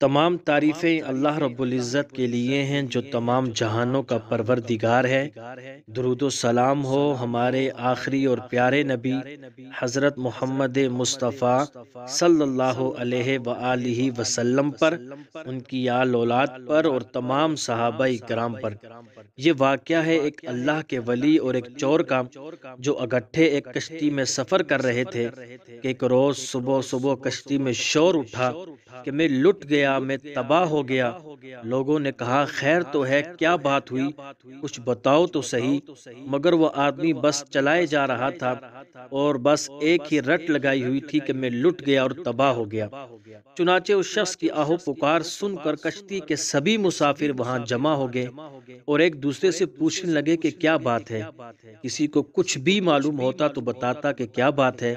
تمام تعریفیں اللہ رب العزت کے لیے ہیں جو تمام جہانوں کا پروردگار ہے۔ درود و سلام ہو ہمارے آخری اور پیارے نبی حضرت محمد مصطفیٰ صلی اللہ علیہ وآلہ وسلم پر، ان کی آل اولاد پر اور تمام صحابہ کرام پر۔ یہ واقعہ ہے ایک اللہ کے ولی اور ایک چور کا، جو اکٹھے ایک کشتی میں سفر کر رہے تھے کہ ایک روز صبح صبح کشتی میں شور اٹھا کہ میں لٹ گیا، میں تباہ ہو گیا۔ لوگوں نے کہا خیر تو ہے، کیا بات ہوئی، کچھ بتاؤ تو صحیح۔ مگر وہ آدمی بس چلائے جا رہا تھا اور بس ایک ہی رٹ لگائی ہوئی تھی کہ میں لٹ گیا اور تباہ ہو گیا۔ چنانچہ اس شخص کی آہو پکار سن کر کشتی کے سبھی مسافر وہاں جمع ہو گئے اور ایک دوسرے سے پوچھنے لگے کہ کیا بات ہے۔ کسی کو کچھ بھی معلوم ہوتا تو بتاتا کہ کیا بات ہے۔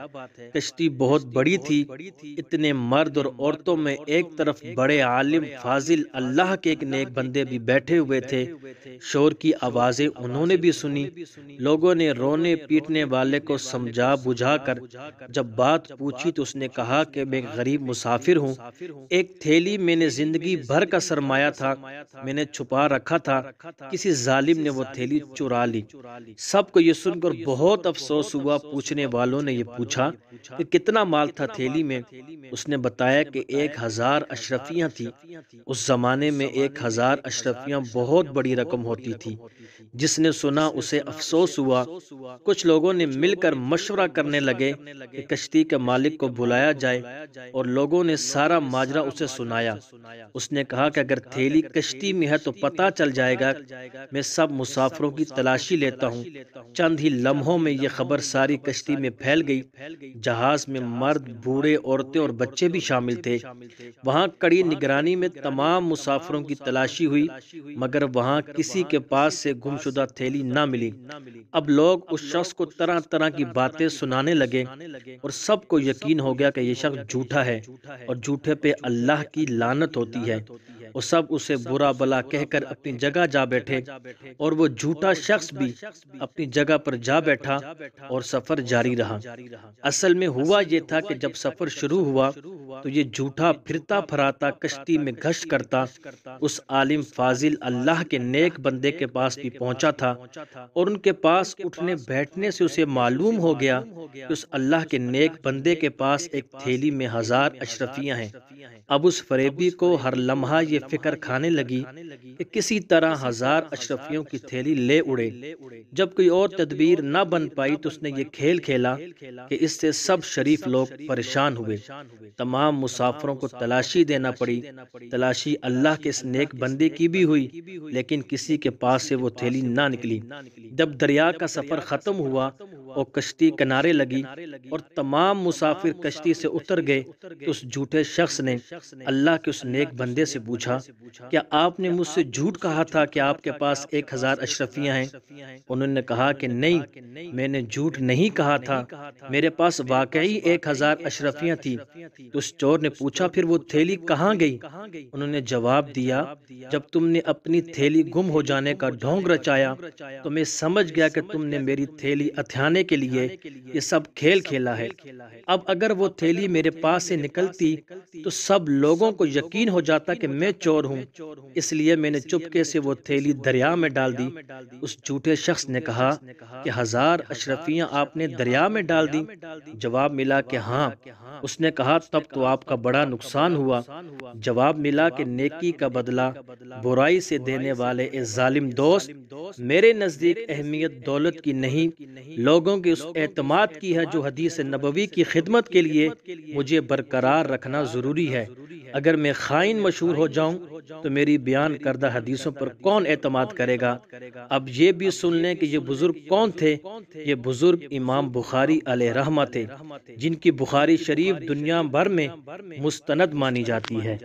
کشتی بہت بڑی تھی، اتنے مرد اور عورتوں میں ایک طرف بڑے عالم فاضل اللہ کے ایک نیک بندے بھی بیٹھے ہوئے تھے۔ شور کی آوازیں انہوں نے بھی سنی۔ لوگوں نے رونے پیٹنے والے کو سمجھا بجھا کر جب بات پوچھی تو اس نے کہا کہ میں غریب مسافر ہوں، ایک تھیلی میں نے زندگی بھر کا سرمایہ تھا، میں نے چھپا رکھا تھا، کسی ظالم نے وہ تھیلی چرا لی۔ سب کو یہ سن کر بہت افسوس ہوا۔ پوچھنے والوں نے یہ پوچھا کہ کتنا مال تھا تھیلی میں؟ اس نے بتایا کہ 1000 اشرفیاں تھی۔ اس زمانے میں 1000 اشرفیاں بہت بڑی رقم ہوتی تھی۔ جس نے سنا اسے افسوس ہوا۔ کچھ لوگوں نے مل کر مشورہ کرنے لگے کہ کشتی کے مالک کو بلایا جائے، اور لوگوں نے سارا ماجرا اسے سنایا۔ اس نے کہا کہ اگر تھیلی کشتی میں ہے تو پتہ چل جائے گا، میں سب مسافروں کی تلاشی لیتا ہوں۔ چند ہی لمحوں میں یہ خبر ساری کشتی میں پھیل گئی۔ جہاز میں مرد، بوڑھے، عورتیں اور بچے بھی شامل تھے۔ وہاں کڑی نگرانی میں تمام مسافروں کی تلاشی ہوئی، مگر وہاں کسی کے پاس سے گمشدہ تھیلی نہ ملی۔ اب لوگ اس شخص کو طرح طرح کی باتیں سنانے لگے اور سب کو یقین ہو گیا کہ یہ شخص جھوٹا ہے اور جھوٹے پہ اللہ کی لعنت ہوتی ہے، اور سب اسے برا بلا کہہ کر اپنی جگہ جا بیٹھے، اور وہ جھوٹا شخص بھی اپنی جگہ پر جا بیٹھا اور سفر جاری رہا۔ اصل میں ہوا یہ تھا کہ جب سفر شروع ہوا تو یہ جھوٹا پھرتا پھراتا کشتی میں گشت کرتا اس عالم فاضل اللہ کے نیک بندے کے پاس بھی پہنچا تھا، اور ان کے پاس اٹھنے بیٹھنے سے اسے معلوم ہو گیا کہ اس اللہ کے نیک بندے کے پاس ایک تھیلی میں 1000 اشرفیاں ہیں۔ اب اس فریبی کو ہر لمحہ یہ فکر کھانے لگی کہ کسی طرح 1000 اشرفیوں کی تھیلی لے اڑے۔ جب کوئی اور تدبیر نہ بن پائی تو اس نے یہ کھیل کھیلا کہ اس سے سب شریف لوگ پریشان ہوئے۔ تمام مسافروں کو تلاشی دینا پڑی۔ تلاشی اللہ کے اس نیک بندے کی بھی ہوئی، لیکن کسی کے پاس سے وہ تھیلی نہ نکلی۔ جب دریا کا سفر ختم ہوا اور کشتی کنارے لگی اور تمام مسافر کشتی سے اتر گئے تو اس جھوٹے شخص نے اللہ کے اس نیک بندے سے پوچھا، کیا آپ نے مجھ سے جھوٹ کہا تھا کہ آپ کے پاس 1000 اشرفیاں ہیں؟ انہوں نے کہا کہ نہیں، میں نے جھوٹ نہیں کہا تھا، میرے پاس واقعی 1000 اشرفیاں تھی۔ تو اس چور نے پوچھا پھر وہ تھیلی کہاں گئی؟ انہوں نے جواب دیا، جب تم نے اپنی تھیلی گم ہو جانے کا ڈھونگ رچایا تو میں سمجھ گیا کہ تم نے میری تھیلی ہتھیانے کے لیے یہ سب کھیل کھیلا ہے۔ اب اگر وہ تھیلی میرے پاس سے نکلتی تو سب لوگوں کو یقین ہو جاتا کہ میں چور ہوں، اس لیے میں نے چپکے سے وہ تھیلی دریا میں ڈال دی۔ اس جھوٹے شخص نے کہا کہ 1000 اشرفیاں آپ نے دریا میں ڈال دی؟ جواب ملا کہ ہاں۔ اس نے کہا تب تو آپ کا بڑا نقصان ہوا۔ جواب ملا کہ نیکی کا بدلہ برائی سے دینے والے اے ظالم دوست، میرے نزدیک اہمیت دولت کی نہیں، لوگوں کے اس اعتماد کی ہے جو حدیث نبوی کی خدمت کے لیے مجھے برقرار رکھنا ضروری ہے۔ اگر میں خائن مشہور ہو جاؤں تو میری بیان کردہ حدیثوں پر کون اعتماد کرے گا؟ اب یہ بھی سن لیں کہ یہ بزرگ کون تھے۔ یہ بزرگ امام بخاری علیہ رحمہ تھے، جن کی بخاری شریف دنیا بھر میں مستند مانی جاتی ہے۔